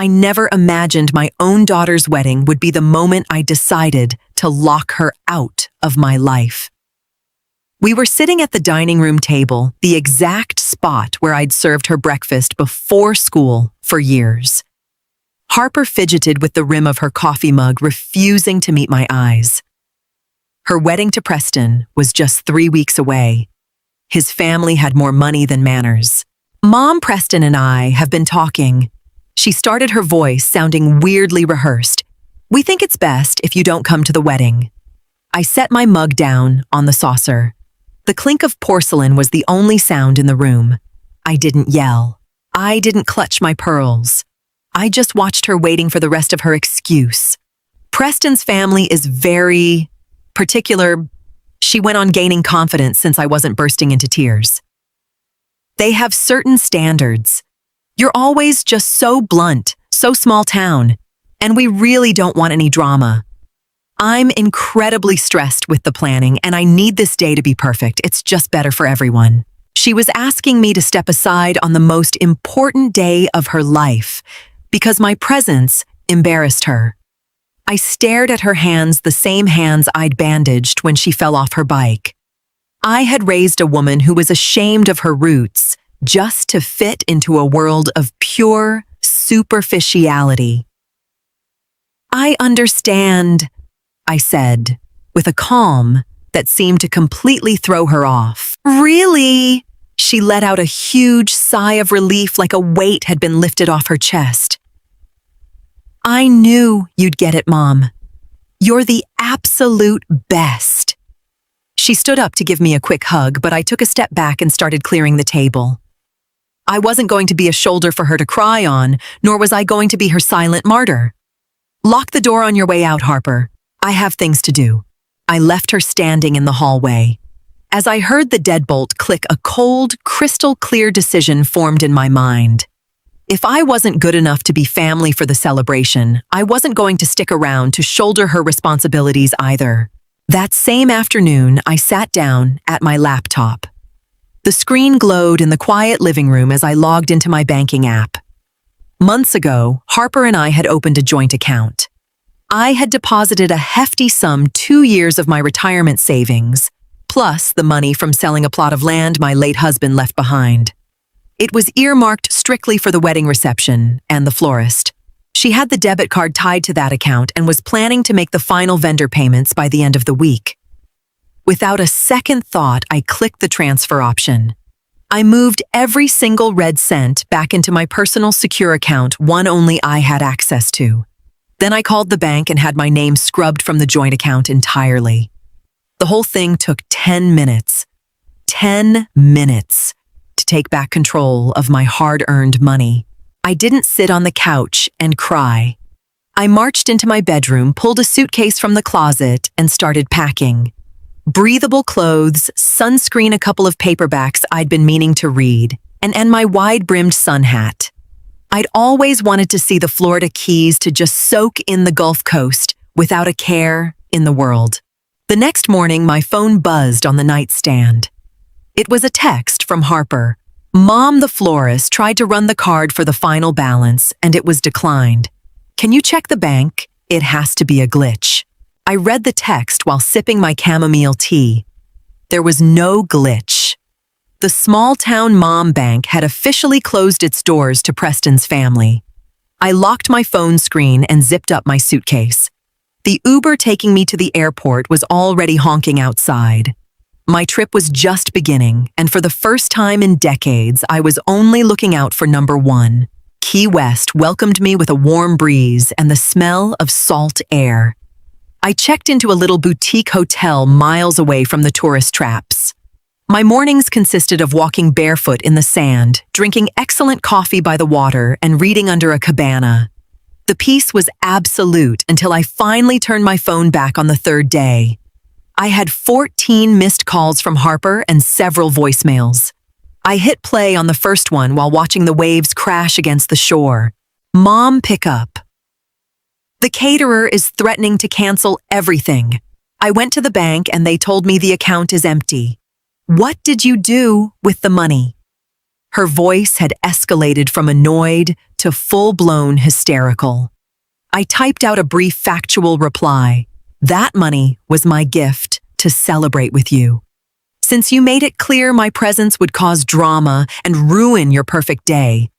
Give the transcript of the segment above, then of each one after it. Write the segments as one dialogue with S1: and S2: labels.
S1: I never imagined my own daughter's wedding would be the moment I decided to lock her out of my life. We were sitting at the dining room table, the exact spot where I'd served her breakfast before school for years. Harper fidgeted with the rim of her coffee mug, refusing to meet my eyes. Her wedding to Preston was just 3 weeks away. His family had more money than manners. Mom, Preston, and I have been talking. She started, her voice sounding weirdly rehearsed. We think it's best if you don't come to the wedding. I set my mug down on the saucer. The clink of porcelain was the only sound in the room. I didn't yell. I didn't clutch my pearls. I just watched her, waiting for the rest of her excuse. Preston's family is very particular. She went on, gaining confidence since I wasn't bursting into tears. They have certain standards. You're always just so blunt, so small town, and we really don't want any drama. I'm incredibly stressed with the planning, and I need this day to be perfect. It's just better for everyone. She was asking me to step aside on the most important day of her life because my presence embarrassed her. I stared at her hands, the same hands I'd bandaged when she fell off her bike. I had raised a woman who was ashamed of her roots just to fit into a world of pure superficiality. I understand, I said, with a calm that seemed to completely throw her off. Really? She let out a huge sigh of relief, like a weight had been lifted off her chest. I knew you'd get it, Mom. You're the absolute best. She stood up to give me a quick hug, but I took a step back and started clearing the table. I wasn't going to be a shoulder for her to cry on, nor was I going to be her silent martyr. Lock the door on your way out, Harper. I have things to do. I left her standing in the hallway. As I heard the deadbolt click, a cold, crystal-clear decision formed in my mind. If I wasn't good enough to be family for the celebration, I wasn't going to stick around to shoulder her responsibilities either. That same afternoon, I sat down at my laptop. The screen glowed in the quiet living room as I logged into my banking app. Months ago, Harper and I had opened a joint account. I had deposited a hefty sum, 2 years of my retirement savings, plus the money from selling a plot of land my late husband left behind. It was earmarked strictly for the wedding reception and the florist. She had the debit card tied to that account and was planning to make the final vendor payments by the end of the week. Without a second thought, I clicked the transfer option. I moved every single red cent back into my personal secure account, one only I had access to. Then I called the bank and had my name scrubbed from the joint account entirely. The whole thing took 10 minutes. 10 minutes to take back control of my hard-earned money. I didn't sit on the couch and cry. I marched into my bedroom, pulled a suitcase from the closet, and started packing. Breathable clothes, sunscreen, a couple of paperbacks I'd been meaning to read, and my wide-brimmed sun hat. I'd always wanted to see the Florida Keys, to just soak in the Gulf Coast without a care in the world. The next morning, my phone buzzed on the nightstand. It was a text from Harper. Mom, the florist, tried to run the card for the final balance, and it was declined. Can you check the bank? It has to be a glitch. I read the text while sipping my chamomile tea. There was no glitch. The small-town mom bank had officially closed its doors to Preston's family. I locked my phone screen and zipped up my suitcase. The Uber taking me to the airport was already honking outside. My trip was just beginning, and for the first time in decades, I was only looking out for number one. Key West welcomed me with a warm breeze and the smell of salt air. I checked into a little boutique hotel miles away from the tourist traps. My mornings consisted of walking barefoot in the sand, drinking excellent coffee by the water, and reading under a cabana. The peace was absolute until I finally turned my phone back on the third day. I had 14 missed calls from Harper and several voicemails. I hit play on the first one while watching the waves crash against the shore. Mom, pick up. The caterer is threatening to cancel everything. I went to the bank and they told me the account is empty. What did you do with the money? Her voice had escalated from annoyed to full-blown hysterical. I typed out a brief factual reply. That money was my gift to celebrate with you. Since you made it clear my presence would cause drama and ruin your perfect day,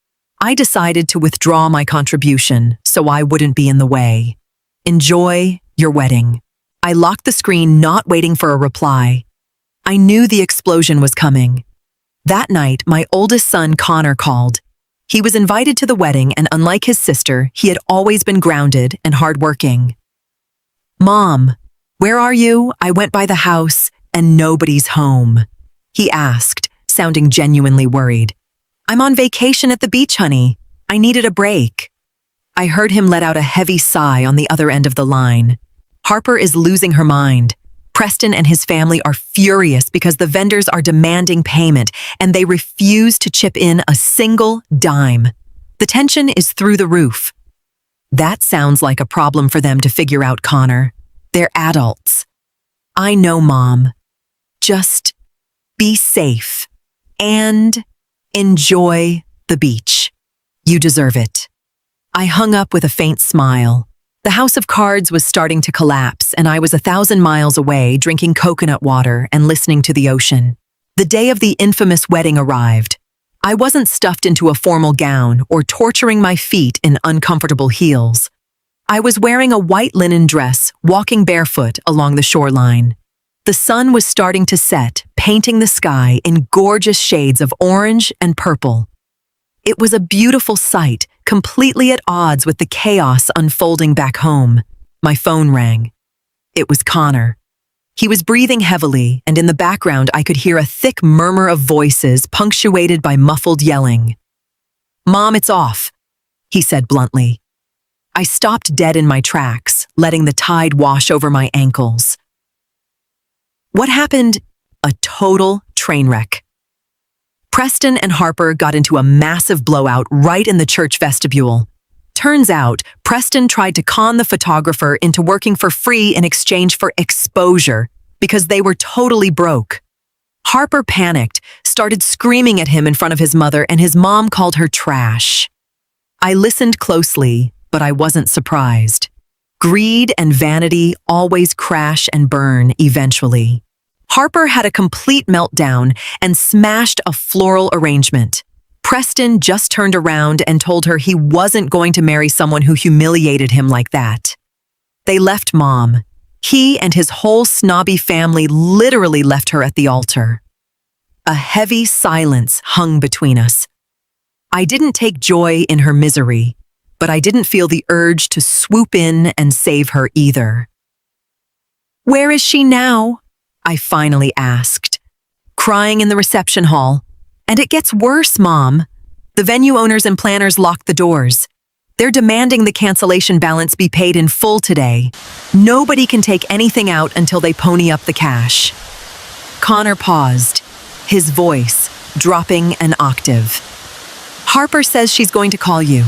S1: I decided to withdraw my contribution so I wouldn't be in the way. Enjoy your wedding. I locked the screen, not waiting for a reply. I knew the explosion was coming. That night, my oldest son, Connor, called. He was invited to the wedding, and unlike his sister, he had always been grounded and hardworking. "Mom, where are you? I went by the house, and nobody's home," he asked, sounding genuinely worried. "I'm on vacation at the beach, honey. I needed a break." I heard him let out a heavy sigh on the other end of the line. Harper is losing her mind. Preston and his family are furious because the vendors are demanding payment and they refuse to chip in a single dime. The tension is through the roof. That sounds like a problem for them to figure out, Connor. They're adults. I know, Mom. Just be safe and enjoy the beach. You deserve it. I hung up with a faint smile. The house of cards was starting to collapse, and I was 1,000 miles away drinking coconut water and listening to the ocean. The day of the infamous wedding arrived. I wasn't stuffed into a formal gown or torturing my feet in uncomfortable heels. I was wearing a white linen dress, walking barefoot along the shoreline. The sun was starting to set, painting the sky in gorgeous shades of orange and purple. It was a beautiful sight, completely at odds with the chaos unfolding back home. My phone rang. It was Connor. He was breathing heavily, and in the background I could hear a thick murmur of voices punctuated by muffled yelling. "Mom, it's off," he said bluntly. I stopped dead in my tracks, letting the tide wash over my ankles. What happened? A total train wreck. Preston and Harper got into a massive blowout right in the church vestibule. Turns out, Preston tried to con the photographer into working for free in exchange for exposure because they were totally broke. Harper panicked, started screaming at him in front of his mother, and his mom called her trash. I listened closely, but I wasn't surprised. Greed and vanity always crash and burn eventually. Harper had a complete meltdown and smashed a floral arrangement. Preston just turned around and told her he wasn't going to marry someone who humiliated him like that. They left Mom. He and his whole snobby family literally left her at the altar. A heavy silence hung between us. I didn't take joy in her misery, but I didn't feel the urge to swoop in and save her either. "Where is she now?" I finally asked. "Crying in the reception hall. And it gets worse, Mom. The venue owners and planners locked the doors. They're demanding the cancellation balance be paid in full today. Nobody can take anything out until they pony up the cash." Connor paused, his voice dropping an octave. "Harper says she's going to call you.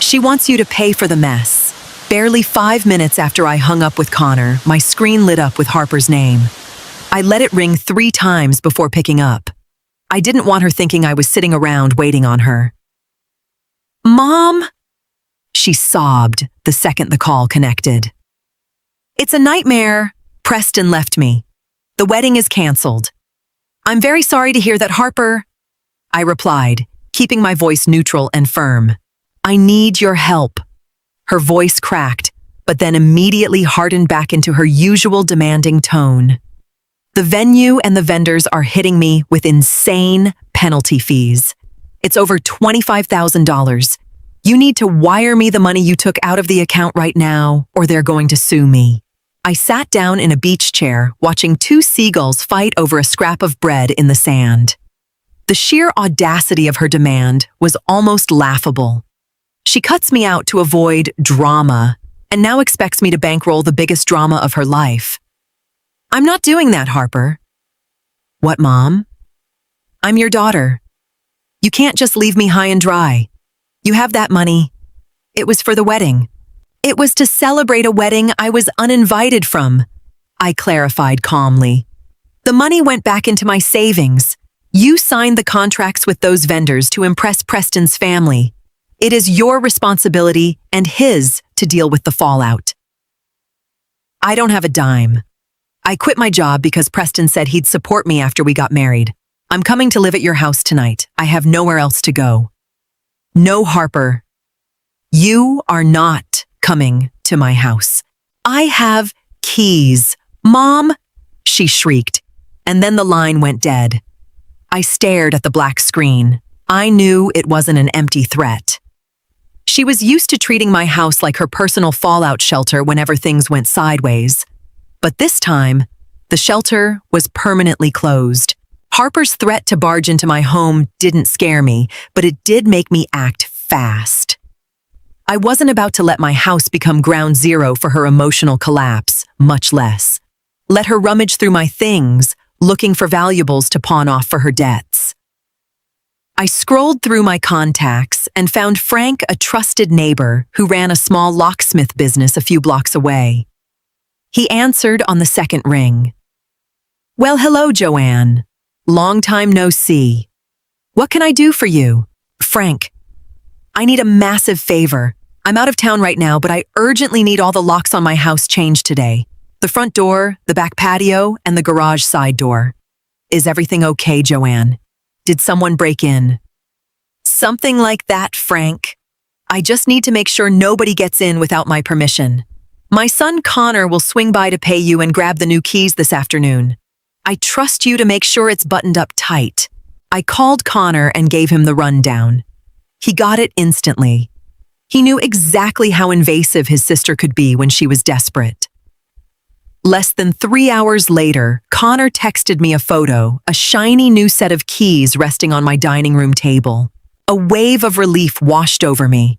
S1: She wants you to pay for the mess." Barely 5 minutes after I hung up with Connor, my screen lit up with Harper's name. I let it ring 3 times before picking up. I didn't want her thinking I was sitting around waiting on her. "Mom?" She sobbed the second the call connected. "It's a nightmare. Preston left me. The wedding is canceled. I'm very sorry to hear that, Harper." I replied, keeping my voice neutral and firm. "I need your help." Her voice cracked, but then immediately hardened back into her usual demanding tone. "The venue and the vendors are hitting me with insane penalty fees. It's over $25,000. You need to wire me the money you took out of the account right now, or they're going to sue me." I sat down in a beach chair, watching 2 seagulls fight over a scrap of bread in the sand. The sheer audacity of her demand was almost laughable. She cuts me out to avoid drama, and now expects me to bankroll the biggest drama of her life. "I'm not doing that, Harper." "What, Mom?" "I'm your daughter. You can't just leave me high and dry. You have that money. It was for the wedding. It was to celebrate a wedding I was uninvited from," I clarified calmly. "The money went back into my savings. You signed the contracts with those vendors to impress Preston's family. It is your responsibility and his to deal with the fallout. I don't have a dime. I quit my job because Preston said he'd support me after we got married. I'm coming to live at your house tonight. I have nowhere else to go. No, Harper. You are not coming to my house. I have keys. Mom, she shrieked, and then the line went dead. I stared at the black screen. I knew it wasn't an empty threat. She was used to treating my house like her personal fallout shelter whenever things went sideways. But this time, the shelter was permanently closed. Harper's threat to barge into my home didn't scare me, but it did make me act fast. I wasn't about to let my house become ground zero for her emotional collapse, much less. Let her rummage through my things, looking for valuables to pawn off for her debts. I scrolled through my contacts and found Frank, a trusted neighbor who ran a small locksmith business a few blocks away. He answered on the second ring. Well, hello, Joanne. Long time no see. What can I do for you? Frank, I need a massive favor. I'm out of town right now, but I urgently need all the locks on my house changed today. The front door, the back patio, and the garage side door. Is everything okay, Joanne? Did someone break in? Something like that, Frank. I just need to make sure nobody gets in without my permission. My son Connor will swing by to pay you and grab the new keys this afternoon. I trust you to make sure it's buttoned up tight. I called Connor and gave him the rundown. He got it instantly. He knew exactly how invasive his sister could be when she was desperate. Less than 3 hours later, Connor texted me a photo, a shiny new set of keys resting on my dining room table. A wave of relief washed over me.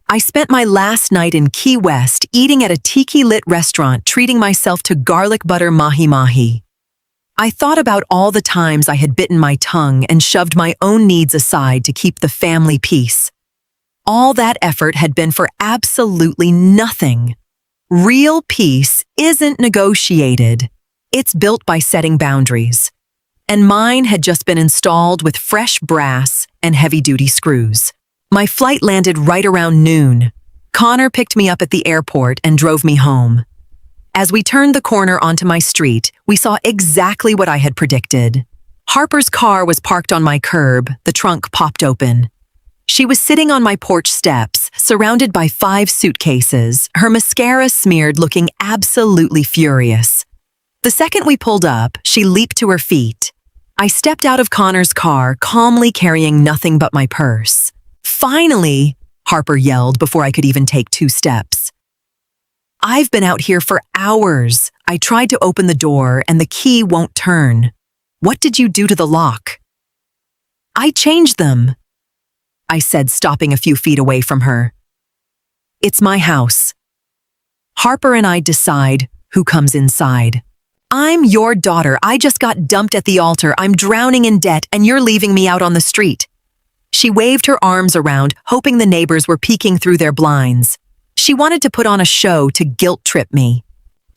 S1: I spent my last night in Key West eating at a tiki-lit restaurant, treating myself to garlic butter mahi-mahi. I thought about all the times I had bitten my tongue and shoved my own needs aside to keep the family peace. All that effort had been for absolutely nothing. Real peace isn't negotiated. It's built by setting boundaries. And mine had just been installed with fresh brass and heavy-duty screws. My flight landed right around noon. Connor picked me up at the airport and drove me home. As we turned the corner onto my street, we saw exactly what I had predicted. Harper's car was parked on my curb, the trunk popped open. She was sitting on my porch steps, surrounded by 5 suitcases, her mascara smeared, looking absolutely furious. The second we pulled up, she leaped to her feet. I stepped out of Connor's car, calmly carrying nothing but my purse. Finally, Harper yelled before I could even take 2 steps. I've been out here for hours. I tried to open the door and the key won't turn. What did you do to the lock? I changed them, I said, stopping a few feet away from her. It's my house. Harper and I decide who comes inside. I'm your daughter. I just got dumped at the altar. I'm drowning in debt and you're leaving me out on the street. She waved her arms around, hoping the neighbors were peeking through their blinds. She wanted to put on a show to guilt-trip me.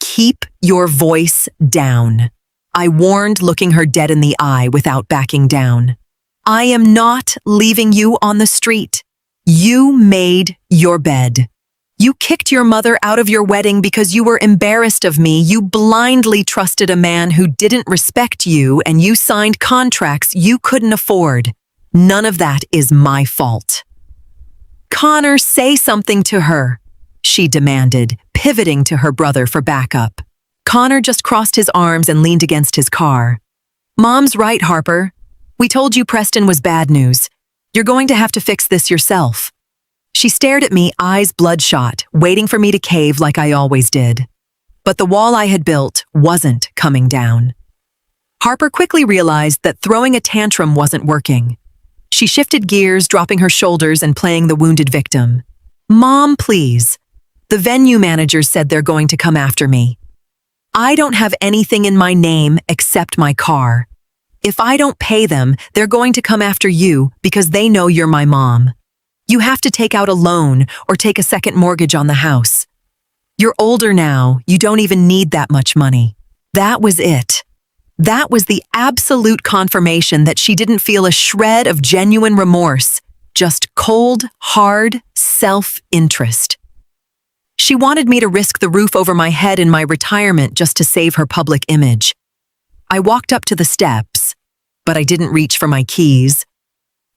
S1: Keep your voice down, I warned, looking her dead in the eye without backing down. I am not leaving you on the street. You made your bed. You kicked your mother out of your wedding because you were embarrassed of me. You blindly trusted a man who didn't respect you, and you signed contracts you couldn't afford. None of that is my fault. Connor, say something to her, she demanded, pivoting to her brother for backup. Connor just crossed his arms and leaned against his car. Mom's right, Harper. We told you Preston was bad news. You're going to have to fix this yourself. She stared at me, eyes bloodshot, waiting for me to cave like I always did. But the wall I had built wasn't coming down. Harper quickly realized that throwing a tantrum wasn't working. She shifted gears, dropping her shoulders and playing the wounded victim. Mom, please. The venue manager said they're going to come after me. I don't have anything in my name except my car. If I don't pay them, they're going to come after you because they know you're my mom. You have to take out a loan or take a second mortgage on the house. You're older now, you don't even need that much money. That was it. That was the absolute confirmation that she didn't feel a shred of genuine remorse, just cold, hard self-interest. She wanted me to risk the roof over my head in my retirement just to save her public image. I walked up to the steps, but I didn't reach for my keys.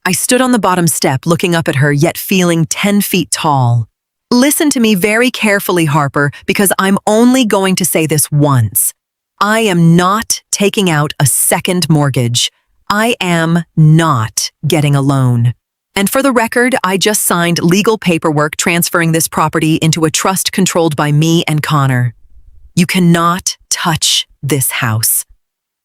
S1: I stood on the bottom step looking up at her, yet feeling 10 feet tall. Listen to me very carefully, Harper, because I'm only going to say this once. I am not taking out a second mortgage. I am not getting a loan. And for the record, I just signed legal paperwork transferring this property into a trust controlled by me and Connor. You cannot touch this house.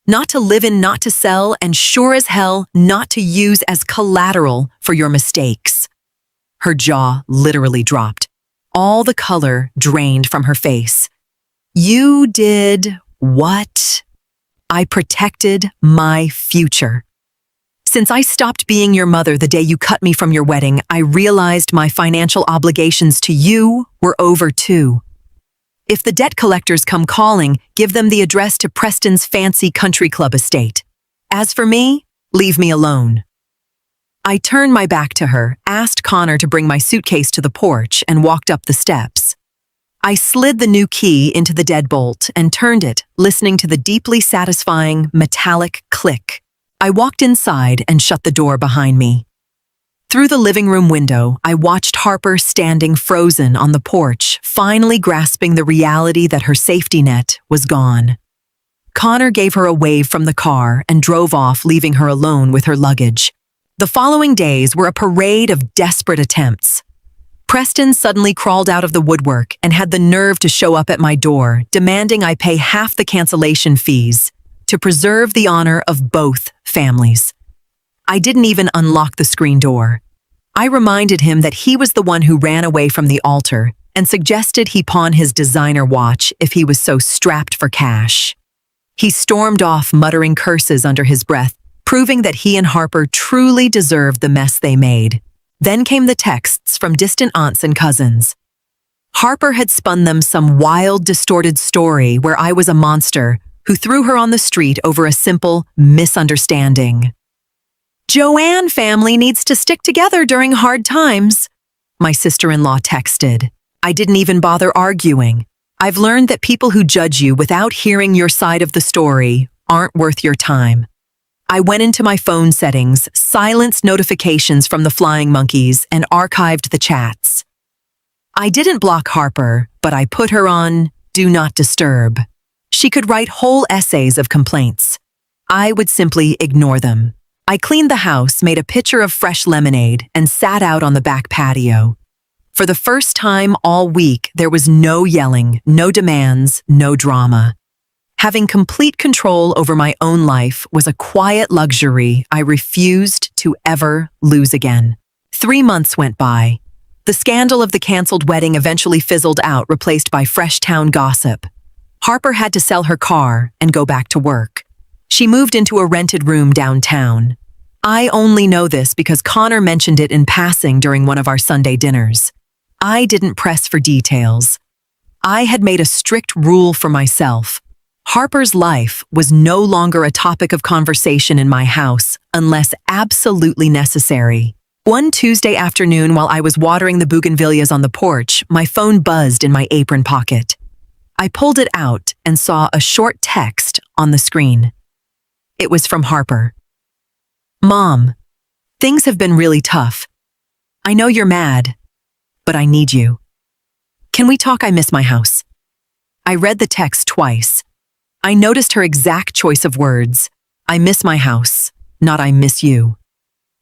S1: Not to live in, not to sell, and sure as hell, not to use as collateral for your mistakes. Her jaw literally dropped. All the color drained from her face. You did what? I protected my future. Since I stopped being your mother the day you cut me from your wedding, I realized my financial obligations to you were over too. If the debt collectors come calling, give them the address to Preston's fancy country club estate. As for me, leave me alone. I turned my back to her, asked Connor to bring my suitcase to the porch, and walked up the steps. I slid the new key into the deadbolt and turned it, listening to the deeply satisfying metallic click. I walked inside and shut the door behind me. Through the living room window, I watched Harper standing frozen on the porch, finally grasping the reality that her safety net was gone. Connor gave her a wave from the car and drove off, leaving her alone with her luggage. The following days were a parade of desperate attempts. Preston suddenly crawled out of the woodwork and had the nerve to show up at my door, demanding I pay half the cancellation fees to preserve the honor of both families. I didn't even unlock the screen door. I reminded him that he was the one who ran away from the altar and suggested he pawn his designer watch if he was so strapped for cash. He stormed off, muttering curses under his breath, proving that he and Harper truly deserved the mess they made. Then came the texts from distant aunts and cousins. Harper had spun them some wild, distorted story where I was a monster who threw her on the street over a simple misunderstanding. Joanne family needs to stick together during hard times, my sister-in-law texted. I didn't even bother arguing. I've learned that people who judge you without hearing your side of the story aren't worth your time. I went into my phone settings, silenced notifications from the flying monkeys, and archived the chats. I didn't block Harper, but I put her on Do Not Disturb. She could write whole essays of complaints. I would simply ignore them. I cleaned the house, made a pitcher of fresh lemonade, and sat out on the back patio. For the first time all week, there was no yelling, no demands, no drama. Having complete control over my own life was a quiet luxury I refused to ever lose again. 3 months went by. The scandal of the canceled wedding eventually fizzled out, replaced by fresh town gossip. Harper had to sell her car and go back to work. She moved into a rented room downtown. I only know this because Connor mentioned it in passing during one of our Sunday dinners. I didn't press for details. I had made a strict rule for myself. Harper's life was no longer a topic of conversation in my house unless absolutely necessary. One Tuesday afternoon, while I was watering the bougainvilleas on the porch, my phone buzzed in my apron pocket. I pulled it out and saw a short text on the screen. It was from Harper. Mom, things have been really tough. I know you're mad, but I need you. Can we talk? I miss my house. I read the text twice. I noticed her exact choice of words. I miss my house, not I miss you.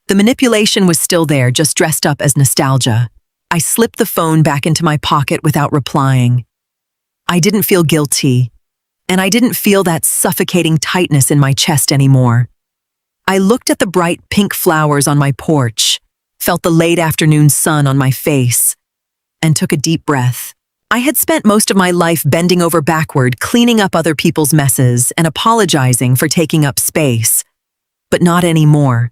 S1: The manipulation was still there, just dressed up as nostalgia. I slipped the phone back into my pocket without replying. I didn't feel guilty, and I didn't feel that suffocating tightness in my chest anymore. I looked at the bright pink flowers on my porch, felt the late afternoon sun on my face, and took a deep breath. I had spent most of my life bending over backward, cleaning up other people's messes and apologizing for taking up space. But not anymore.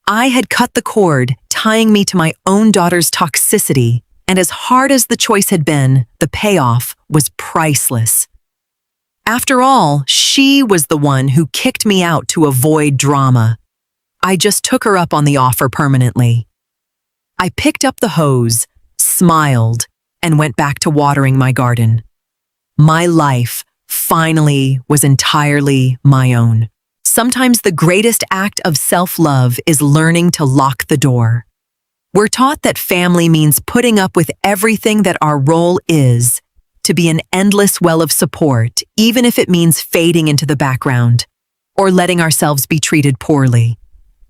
S1: I had cut the cord, tying me to my own daughter's toxicity, and as hard as the choice had been, the payoff was priceless. After all, she was the one who kicked me out to avoid drama. I just took her up on the offer permanently. I picked up the hose, smiled, and went back to watering my garden. My life finally was entirely my own. Sometimes the greatest act of self-love is learning to lock the door. We're taught that family means putting up with everything that our role is, to be an endless well of support, even if it means fading into the background, or letting ourselves be treated poorly.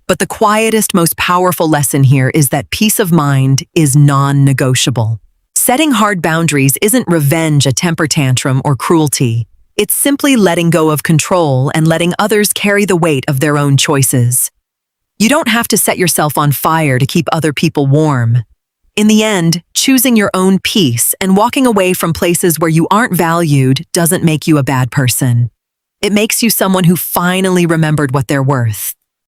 S1: But the quietest, most powerful lesson here is that peace of mind is non-negotiable. Setting hard boundaries isn't revenge, a temper tantrum, or cruelty. It's simply letting go of control and letting others carry the weight of their own choices. You don't have to set yourself on fire to keep other people warm. In the end, choosing your own peace and walking away from places where you aren't valued doesn't make you a bad person. It makes you someone who finally remembered what they're worth.